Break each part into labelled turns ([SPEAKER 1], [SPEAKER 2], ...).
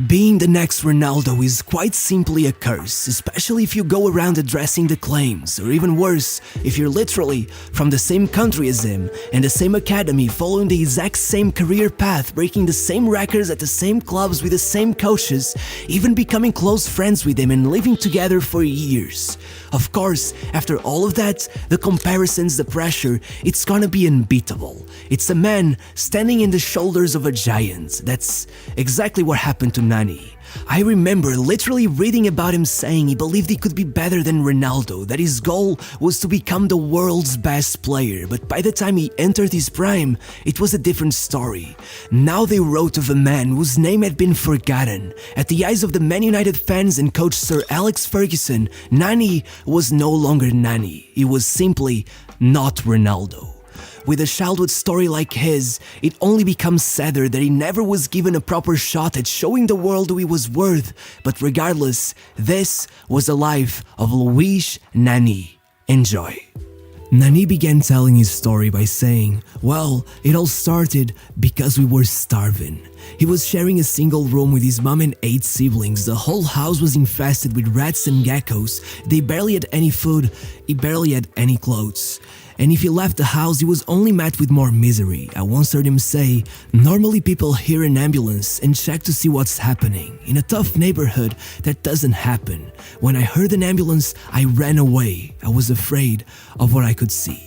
[SPEAKER 1] Being the next Ronaldo is quite simply a curse, especially if you go around addressing the claims, or even worse, if you're literally from the same country as him and the same academy, following the exact same career path, breaking the same records at the same clubs with the same coaches, even becoming close friends with him and living together for years. Of course, after all of that, the comparisons, the pressure, it's gonna be unbeatable. It's a man standing in the shoulders of a giant. That's exactly what happened to Nani. I remember literally reading about him saying he believed he could be better than Ronaldo, that his goal was to become the world's best player, but by the time he entered his prime, it was a different story. Now they wrote of a man whose name had been forgotten. At the eyes of the Man United fans and coach Sir Alex Ferguson, Nani was no longer Nani. He was simply not Ronaldo. With a childhood story like his, it only becomes sadder that he never was given a proper shot at showing the world who he was worth. But regardless, this was the life of Luis Nani. Enjoy. Nani began telling his story by saying, well, it all started because we were starving. He was sharing a single room with his mom and 8 siblings. The whole house was infested with rats and geckos. They barely had any food, he barely had any clothes. And if he left the house, he was only met with more misery. I once heard him say, normally people hear an ambulance and check to see what's happening. In a tough neighborhood, that doesn't happen. When I heard an ambulance, I ran away. I was afraid of what I could see.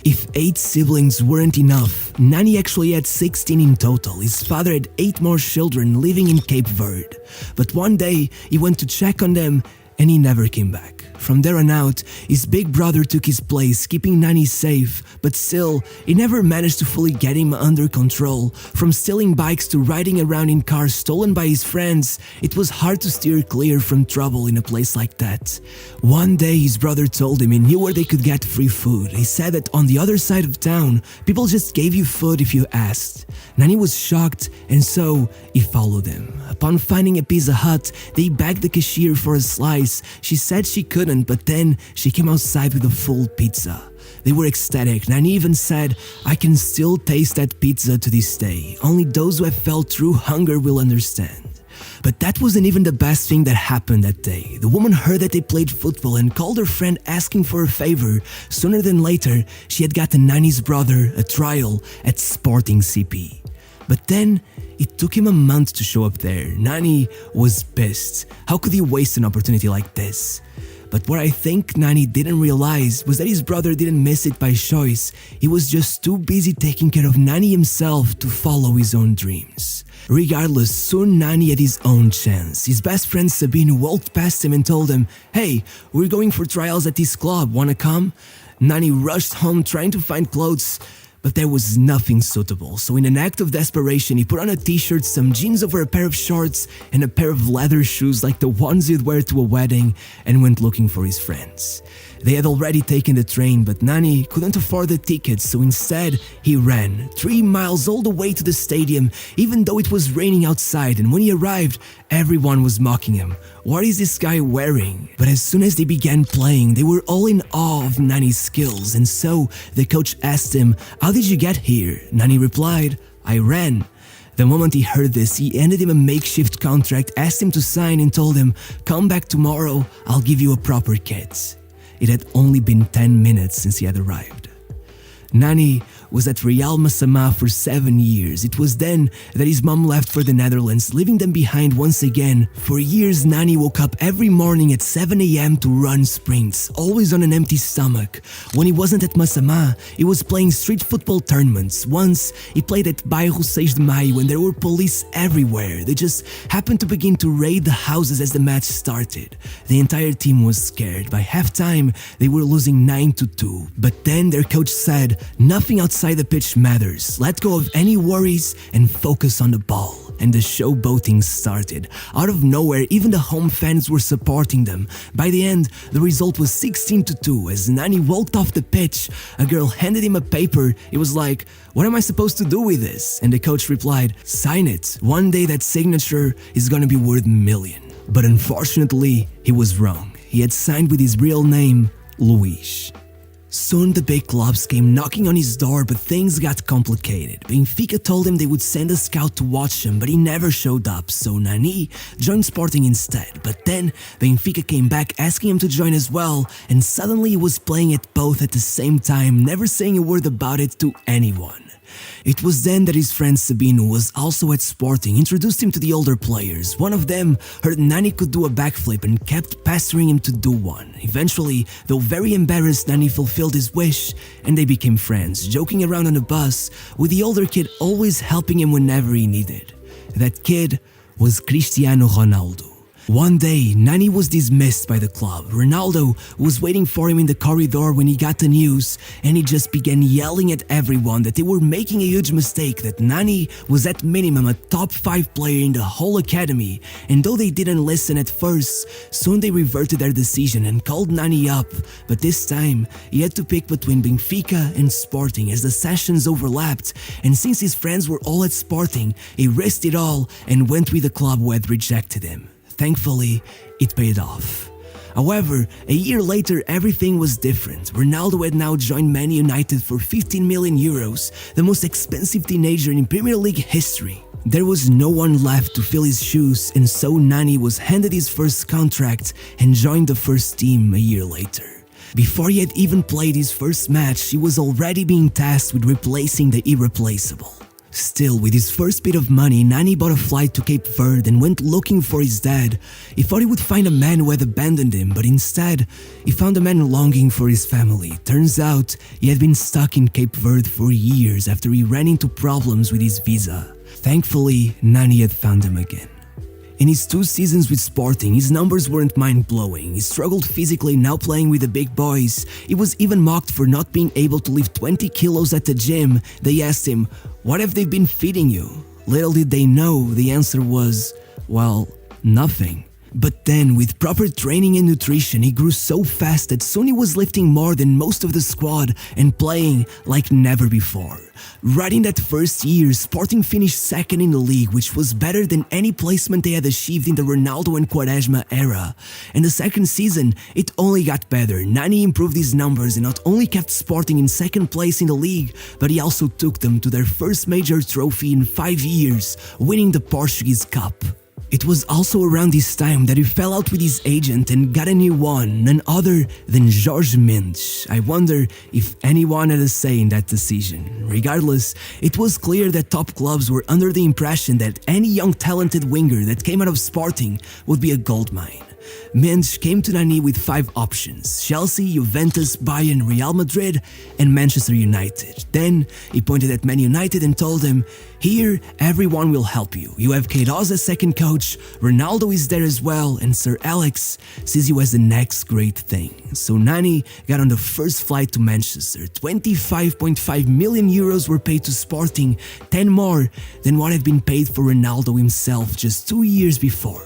[SPEAKER 1] If 8 siblings weren't enough, Nani actually had 16 in total. His father had 8 more children living in Cape Verde. But one day, he went to check on them and he never came back. From there on out, his big brother took his place, keeping Nani safe, but still, he never managed to fully get him under control. From stealing bikes to riding around in cars stolen by his friends, it was hard to steer clear from trouble in a place like that. One day, his brother told him he knew where they could get free food. He said that on the other side of town, people just gave you food if you asked. Nani was shocked, and so he followed him. Upon finding a Pizza Hut, they begged the cashier for a slice. She said she couldn't, but then she came outside with a full pizza. They were ecstatic. Nani even said, I can still taste that pizza to this day. Only those who have felt true hunger will understand. But that wasn't even the best thing that happened that day. The woman heard that they played football and called her friend asking for a favor. Sooner than later, she had gotten Nani's brother a trial at Sporting CP. But then, it took him a month to show up there. Nani was pissed. How could he waste an opportunity like this? But what I think Nani didn't realize was that his brother didn't miss it by choice. He was just too busy taking care of Nani himself to follow his own dreams. Regardless, soon Nani had his own chance. His best friend Sabine walked past him and told him, hey, we're going for trials at this club, wanna come? Nani rushed home trying to find clothes, but there was nothing suitable, so in an act of desperation, he put on a t-shirt, some jeans over a pair of shorts, and a pair of leather shoes like the ones he'd wear to a wedding, and went looking for his friends. They had already taken the train, but Nani couldn't afford the tickets, so instead, he ran 3 miles all the way to the stadium, even though it was raining outside, and when he arrived, everyone was mocking him. What is this guy wearing? But as soon as they began playing, they were all in awe of Nani's skills, and so the coach asked him, how did you get here? Nani replied, I ran. The moment he heard this, he handed him a makeshift contract, asked him to sign, and told him, come back tomorrow, I'll give you a proper kit. It had only been 10 minutes since he had arrived. Nani was at Real Massamá for 7 years. It was then that his mom left for the Netherlands, leaving them behind once again. For years, Nani woke up every morning at 7 a.m. to run sprints, always on an empty stomach. When he wasn't at Massamá, he was playing street football tournaments. Once, he played at Bairro 6 de Maio when there were police everywhere. They just happened to begin to raid the houses as the match started. The entire team was scared. By halftime, they were losing 9-2. But then their coach said, nothing outside the pitch matters. Let go of any worries and focus on the ball. And the showboating started. Out of nowhere, even the home fans were supporting them. By the end, the result was 16-2. As Nani walked off the pitch, a girl handed him a paper. It was like, what am I supposed to do with this? And the coach replied, sign it. One day that signature is gonna be worth $1 million. But unfortunately, he was wrong. He had signed with his real name, Luis. Soon the big clubs came knocking on his door, but things got complicated. Benfica told him they would send a scout to watch him, but he never showed up, so Nani joined Sporting instead. But then Benfica came back asking him to join as well, and suddenly he was playing at both at the same time, never saying a word about it to anyone. It was then that his friend Sabino, who was also at Sporting, introduced him to the older players. One of them heard Nani could do a backflip and kept pestering him to do one. Eventually, though very embarrassed, Nani fulfilled his wish and they became friends, joking around on a bus, with the older kid always helping him whenever he needed. That kid was Cristiano Ronaldo. One day, Nani was dismissed by the club. Ronaldo was waiting for him in the corridor when he got the news, and he just began yelling at everyone that they were making a huge mistake, that Nani was at minimum a top 5 player in the whole academy. And though they didn't listen at first, soon they reverted their decision and called Nani up. But this time, he had to pick between Benfica and Sporting as the sessions overlapped, and since his friends were all at Sporting, he risked it all and went with the club who had rejected him. Thankfully, it paid off. However, a year later, everything was different. Ronaldo had now joined Man United for 15 million euros, the most expensive teenager in Premier League history. There was no one left to fill his shoes, and so Nani was handed his first contract and joined the first team a year later. Before he had even played his first match, he was already being tasked with replacing the irreplaceable. Still, with his first bit of money, Nani bought a flight to Cape Verde and went looking for his dad. He thought he would find a man who had abandoned him, but instead, he found a man longing for his family. Turns out, he had been stuck in Cape Verde for years after he ran into problems with his visa. Thankfully, Nani had found him again. In his 2 seasons with Sporting, his numbers weren't mind-blowing. He struggled physically now playing with the big boys. He was even mocked for not being able to lift 20 kilos at the gym. They asked him, "What have they been feeding you?" Little did they know, the answer was, well, nothing. But then, with proper training and nutrition, he grew so fast that soon he was lifting more than most of the squad and playing like never before. Right in that first year, Sporting finished second in the league, which was better than any placement they had achieved in the Ronaldo and Quaresma era. And the second season, it only got better. Nani improved his numbers and not only kept Sporting in second place in the league, but he also took them to their first major trophy in 5 years, winning the Portuguese Cup. It was also around this time that he fell out with his agent and got a new one, none other than Jorge Mendes. I wonder if anyone had a say in that decision. Regardless, it was clear that top clubs were under the impression that any young talented winger that came out of Sporting would be a goldmine. Mendes came to Nani with 5 options: Chelsea, Juventus, Bayern, Real Madrid, and Manchester United. Then he pointed at Man United and told them, "Here, everyone will help you. You have Queiroz as second coach, Ronaldo is there as well, and Sir Alex sees you as the next great thing." So Nani got on the first flight to Manchester. 25.5 million euros were paid to Sporting, 10 more than what had been paid for Ronaldo himself just 2 years before.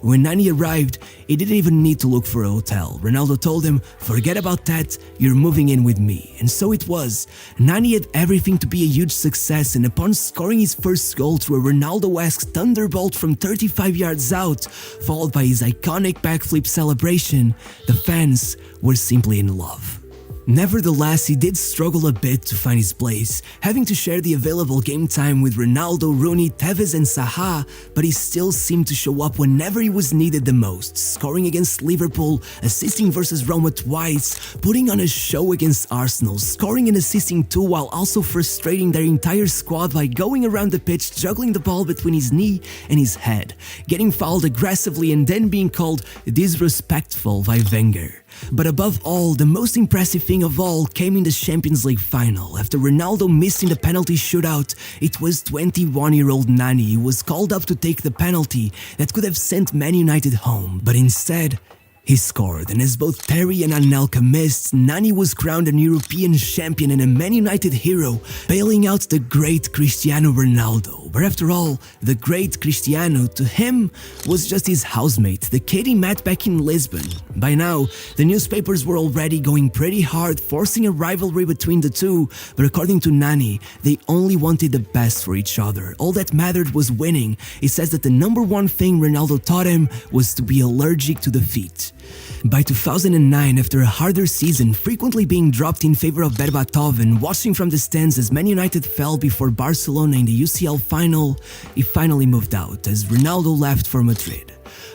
[SPEAKER 1] When Nani arrived, he didn't even need to look for a hotel. Ronaldo told him, "Forget about that, you're moving in with me." And so it was. Nani had everything to be a huge success, and upon scoring his first goal through a Ronaldo-esque thunderbolt from 35 yards out, followed by his iconic backflip celebration, the fans were simply in love. Nevertheless, he did struggle a bit to find his place, having to share the available game time with Ronaldo, Rooney, Tevez and Saha, but he still seemed to show up whenever he was needed the most, scoring against Liverpool, assisting versus Roma twice, putting on a show against Arsenal, scoring and assisting too, while also frustrating their entire squad by going around the pitch juggling the ball between his knee and his head, getting fouled aggressively and then being called disrespectful by Wenger. But above all, the most impressive thing of all came in the Champions League final. After Ronaldo missing the penalty shootout, it was 21-year-old Nani who was called up to take the penalty that could have sent Man United home. But instead, he scored, and as both Terry and Anelka missed, Nani was crowned a European champion and a Man United hero, bailing out the great Cristiano Ronaldo. But after all, the great Cristiano, to him, was just his housemate, the kid he met back in Lisbon. By now, the newspapers were already going pretty hard, forcing a rivalry between the two, but according to Nani, they only wanted the best for each other. All that mattered was winning. He says that the number one thing Ronaldo taught him was to be allergic to defeat. By 2009, after a harder season, frequently being dropped in favor of Berbatov and watching from the stands as Man United fell before Barcelona in the UCL final, he finally moved out as Ronaldo left for Madrid.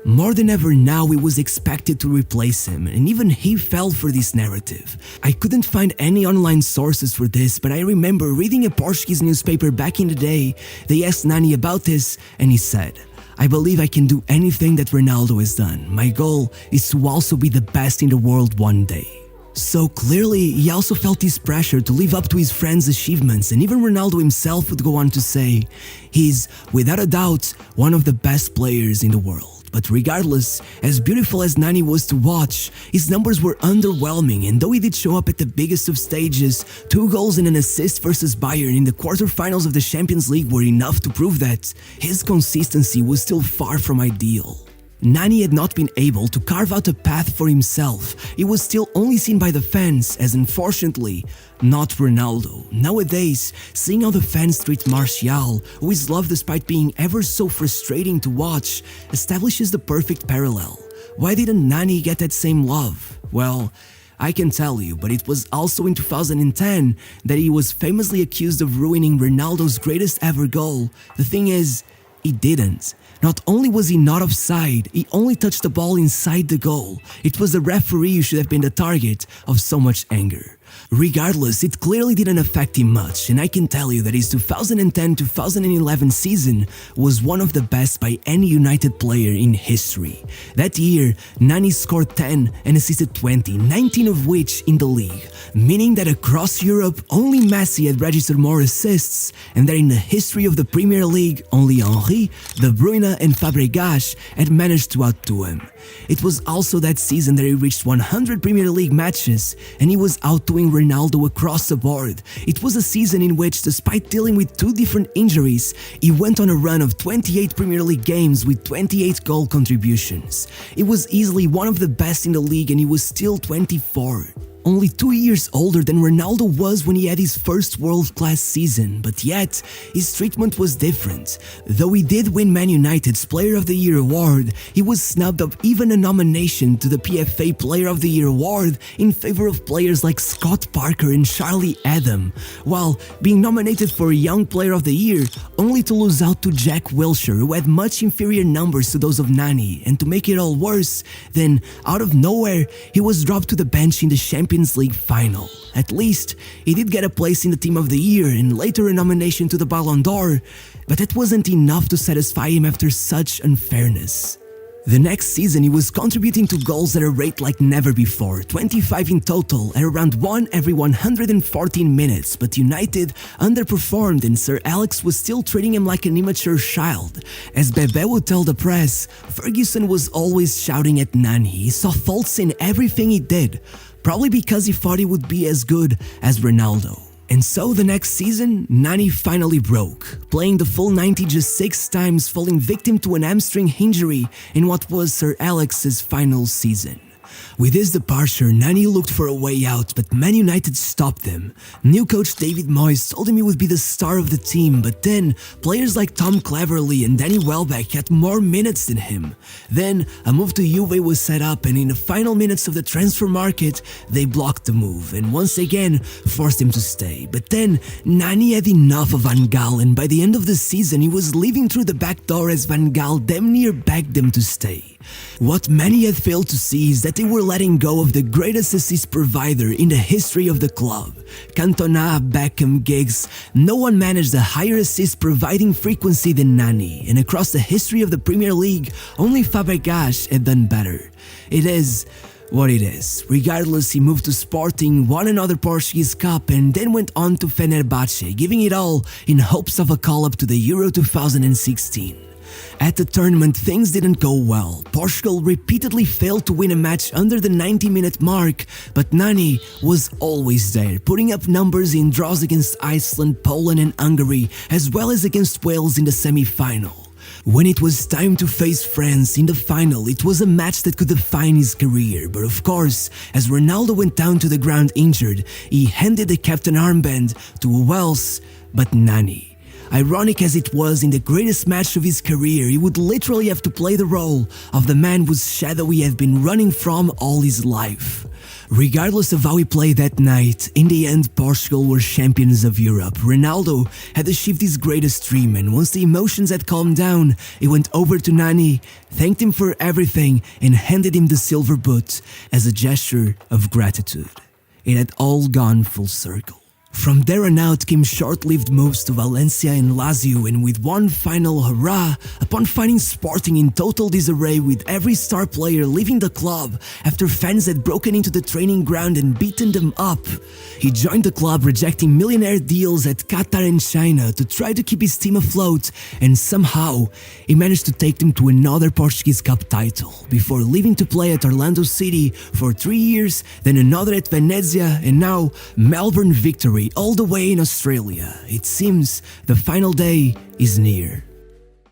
[SPEAKER 1] More than ever now, he was expected to replace him, and even he fell for this narrative. I couldn't find any online sources for this, but I remember reading a Portuguese newspaper back in the day. They asked Nani about this, and he said, "I believe I can do anything that Ronaldo has done. My goal is to also be the best in the world one day." So clearly, he also felt this pressure to live up to his friends' achievements, and even Ronaldo himself would go on to say, he's, without a doubt, one of the best players in the world. But regardless, as beautiful as Nani was to watch, his numbers were underwhelming, and though he did show up at the biggest of stages, 2 goals and an assist versus Bayern in the quarterfinals of the Champions League were enough to prove that his consistency was still far from ideal. Nani had not been able to carve out a path for himself. He was still only seen by the fans as, unfortunately, not Ronaldo. Nowadays, seeing how the fans treat Martial, who is loved despite being ever so frustrating to watch, establishes the perfect parallel. Why didn't Nani get that same love? Well, I can tell you, but it was also in 2010 that he was famously accused of ruining Ronaldo's greatest ever goal. The thing is, he didn't. Not only was he not offside, he only touched the ball inside the goal. It was the referee who should have been the target of so much anger. Regardless, it clearly didn't affect him much, and I can tell you that his 2010-2011 season was one of the best by any United player in history. That year, Nani scored 10 and assisted 20, 19 of which in the league, meaning that across Europe, only Messi had registered more assists, and that in the history of the Premier League, only Henry, De Bruyne and Fabregas had managed to outdo him. It was also that season that he reached 100 Premier League matches, and he was outdoing Ronaldo across the board. It was a season in which, despite dealing with 2 different injuries, he went on a run of 28 Premier League games with 28 goal contributions. It was easily one of the best in the league, and he was still 24. Only 2 years older than Ronaldo was when he had his first world-class season, but yet, his treatment was different. Though he did win Man United's Player of the Year award, he was snubbed of even a nomination to the PFA Player of the Year award in favor of players like Scott Parker and Charlie Adam, while being nominated for Young Player of the Year, only to lose out to Jack Wilshere, who had much inferior numbers to those of Nani, and to make it all worse, then, out of nowhere, he was dropped to the bench in the Champions League final. At least, he did get a place in the Team of the Year and later a nomination to the Ballon d'Or, but that wasn't enough to satisfy him after such unfairness. The next season, he was contributing to goals at a rate like never before, 25 in total, at around 1 every 114 minutes, but United underperformed and Sir Alex was still treating him like an immature child. As Bebe would tell the press, Ferguson was always shouting at Nani. He saw faults in everything he did, probably because he thought he would be as good as Ronaldo. And so the next season, Nani finally broke, playing the full 90 just 6 times, falling victim to an hamstring injury in what was Sir Alex's final season. With his departure, Nani looked for a way out, but Man United stopped him. New coach David Moyes told him he would be the star of the team, but then players like Tom Cleverley and Danny Welbeck had more minutes than him. Then a move to Juve was set up, and in the final minutes of the transfer market, they blocked the move and once again forced him to stay. But then Nani had enough of Van Gaal, and by the end of the season he was leaving through the back door as Van Gaal damn near begged him to stay. What many had failed to see is that they were letting go of the greatest assist provider in the history of the club. Cantona, Beckham, Giggs, no one managed a higher assist providing frequency than Nani, and across the history of the Premier League, only Fabregas had done better. It is what it is. Regardless, he moved to Sporting, won another Portuguese Cup, and then went on to Fenerbahce, giving it all in hopes of a call-up to the Euro 2016. At the tournament, things didn't go well. Portugal repeatedly failed to win a match under the 90-minute mark, but Nani was always there, putting up numbers in draws against Iceland, Poland and Hungary, as well as against Wales in the semi-final. When it was time to face France in the final, it was a match that could define his career, but of course, as Ronaldo went down to the ground injured, he handed the captain armband to who else but Nani. Ironic as it was, in the greatest match of his career, he would literally have to play the role of the man whose shadow he had been running from all his life. Regardless of how he played that night, in the end Portugal were champions of Europe. Ronaldo had achieved his greatest dream, and once the emotions had calmed down, he went over to Nani, thanked him for everything, and handed him the silver boot as a gesture of gratitude. It had all gone full circle. From there on out came short-lived moves to Valencia and Lazio, and with one final hurrah, upon finding Sporting in total disarray with every star player leaving the club after fans had broken into the training ground and beaten them up, he joined the club, rejecting millionaire deals at Qatar and China to try to keep his team afloat, and somehow he managed to take them to another Portuguese Cup title, before leaving to play at Orlando City for 3 years, then another at Venezia, and now Melbourne victory all the way in Australia. It seems the final day is near.